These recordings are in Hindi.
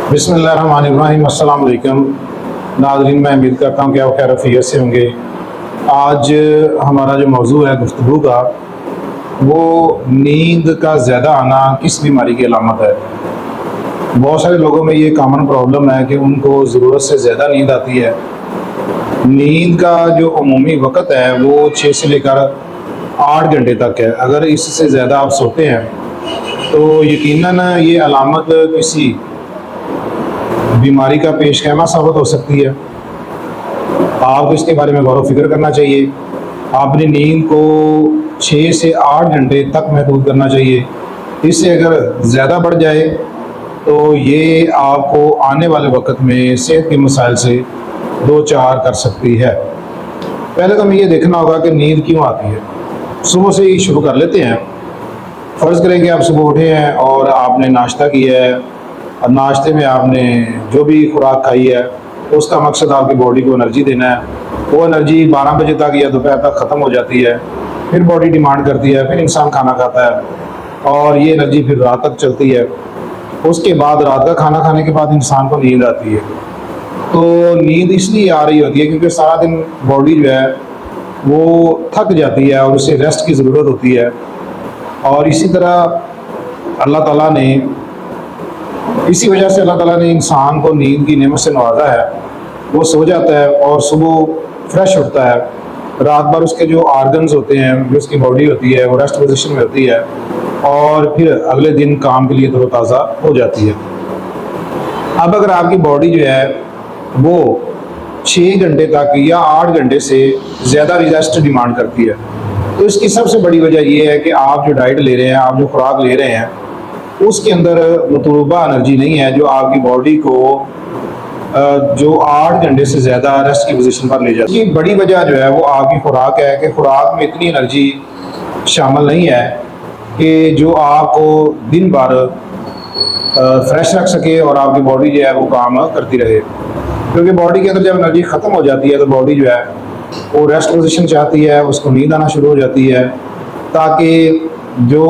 बिस्मिल्लाहिर्रहमानिर्रहीम। अस्सलाम वालेकुम नाज़रीन, मैं उम्मीद करता हूँ कि आप खैर आफियत से होंगे। आज हमारा जो मौजू है गुफ्तगू का, वो नींद का ज़्यादा आना किस बीमारी की अलामत है। बहुत सारे लोगों में ये कॉमन प्रॉब्लम है कि उनको ज़रूरत से ज़्यादा नींद आती है। नींद का जो अमूमी वक़्त है वो 6 से लेकर 8 घंटे तक है। अगर इससे ज़्यादा आप सोते हैं तो यकीनन ये अलामत किसी बीमारी का पेशखैमा साबित हो सकती है। आपको इसके बारे में गौर व फिक्र करना चाहिए। अपनी नींद को 6 से 8 घंटे तक महदूद करना चाहिए। इससे अगर ज़्यादा बढ़ जाए तो ये आपको आने वाले वक्त में सेहत के मसाइल से दो चार कर सकती है। पहले तो हमें ये देखना होगा कि नींद क्यों आती है। सुबह से ही शुरू कर लेते हैं। फ़र्ज़ करें कि आप सुबह उठे हैं और आपने नाश्ता किया है और नाश्ते में आपने जो भी खुराक खाई है उसका मकसद आपकी बॉडी को एनर्जी देना है। वो एनर्जी 12 बजे तक या दोपहर तक ख़त्म हो जाती है। फिर बॉडी डिमांड करती है, फिर इंसान खाना खाता है और ये एनर्जी फिर रात तक चलती है। उसके बाद रात का खाना खाने के बाद इंसान को नींद आती है। तो नींद इसलिए आ रही होती है क्योंकि सारा दिन बॉडी जो है वो थक जाती है और उसे रेस्ट की ज़रूरत होती है। और इसी तरह अल्लाह ताला ने इसी वजह से अल्लाह ताला ने इंसान को नींद की नेमत से नवाजा है। वो सो जाता है और सुबह फ्रेश उठता है। रात भर उसके जो आर्गन्स होते हैं, जो उसकी बॉडी होती है, वो रेस्ट पोजीशन में होती है और फिर अगले दिन काम के लिए तरोताज़ा हो जाती है। अब अगर आपकी बॉडी जो है वो 6 घंटे तक या 8 घंटे से ज़्यादा रेस्ट डिमांड करती है तो इसकी सबसे बड़ी वजह ये है कि आप जो डाइट ले रहे हैं, आप जो खुराक ले रहे हैं, उसके अंदर मतलूबा एनर्जी नहीं है जो आपकी बॉडी को जो 8 घंटे से ज़्यादा रेस्ट की पोजीशन पर ले जाती है। इसकी बड़ी वजह जो है वो आपकी खुराक है कि खुराक में इतनी एनर्जी शामिल नहीं है कि जो आपको दिन भर फ्रेश रख सके और आपकी बॉडी जो है वो काम करती रहे। क्योंकि बॉडी के अंदर जब एनर्जी ख़त्म हो जाती है तो बॉडी जो है वो रेस्ट पोजीशन चाहती है, उसको नींद आना शुरू हो जाती है ताकि जो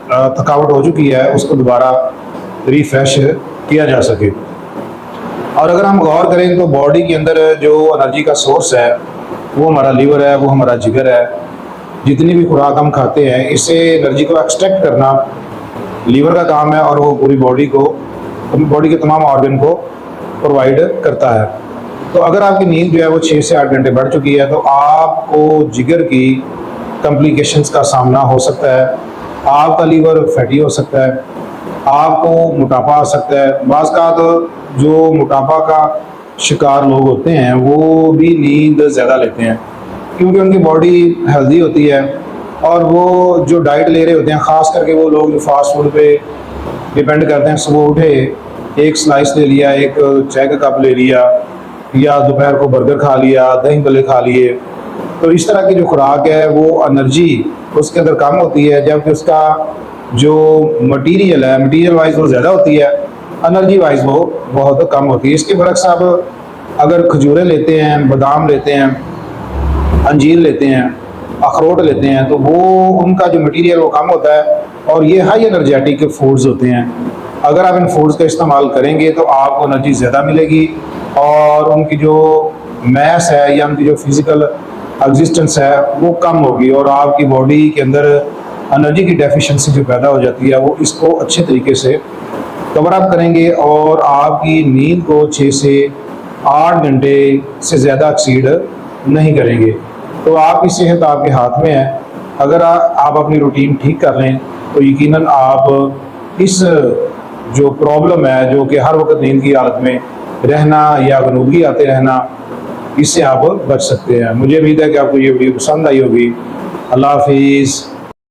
थकावट हो चुकी है उसको दोबारा रिफ्रेश किया जा सके। और अगर हम गौर करें तो बॉडी के अंदर जो एनर्जी का सोर्स है वो हमारा लीवर है, वो हमारा जिगर है। जितनी भी खुराक हम खाते हैं इससे एनर्जी को एक्सट्रैक्ट करना लीवर का काम है और वो पूरी बॉडी के तमाम ऑर्गन को प्रोवाइड करता है। तो अगर आपकी नींद जो है वो 6 से 8 घंटे बढ़ चुकी है तो आपको जिगर की कॉम्प्लिकेशंस का सामना हो सकता है। आपका लीवर फैटी हो सकता है, आपको मोटापा आ सकता है। बाज़ का तो जो मोटापा का शिकार लोग होते हैं वो भी नींद ज़्यादा लेते हैं क्योंकि उनकी बॉडी हेल्दी होती है और वो जो डाइट ले रहे होते हैं, ख़ास करके वो लोग जो फास्ट फूड पे डिपेंड करते हैं। सुबह उठे एक स्लाइस ले लिया, एक चाय का कप ले लिया या दोपहर को बर्गर खा लिया, दही भल्ले खा लिए। तो इस तरह की जो खुराक है वो एनर्जी उसके अंदर कम होती है, जबकि उसका जो मटीरियल है, मटीरियल वाइज वो ज़्यादा होती है, एनर्जी वाइज वो बहुत कम होती है। इसके बरक्स आप अगर खजूरें लेते हैं, बादाम लेते हैं, अंजीर लेते हैं, अखरोट लेते हैं तो वो उनका जो मटीरियल वो कम होता है और ये हाई एनर्जेटिक फूड्स होते हैं। अगर आप इन फूड्स का इस्तेमाल करेंगे तो आपको एनर्जी ज़्यादा मिलेगी और उनकी जो मैस है या उनकी जो फिज़िकल एग्जिस्टेंस है वो कम होगी और आपकी बॉडी के अंदर एनर्जी की डेफिशिएंसी जो पैदा हो जाती है वो इसको अच्छे तरीके से कवर अप करेंगे और आपकी नींद को 6 से 8 घंटे से ज़्यादा एक्सीड नहीं करेंगे। तो आपकी सेहत आपके हाथ में है। अगर आप अपनी रूटीन ठीक कर लें तो यकीनन आप इस जो प्रॉब्लम है, जो कि हर वक्त नींद की हालत में रहना या गनूदगी आते रहना, इससे आप बच सकते हैं। मुझे उम्मीद है कि आपको ये वीडियो पसंद आई होगी। अल्लाह हाफिज़।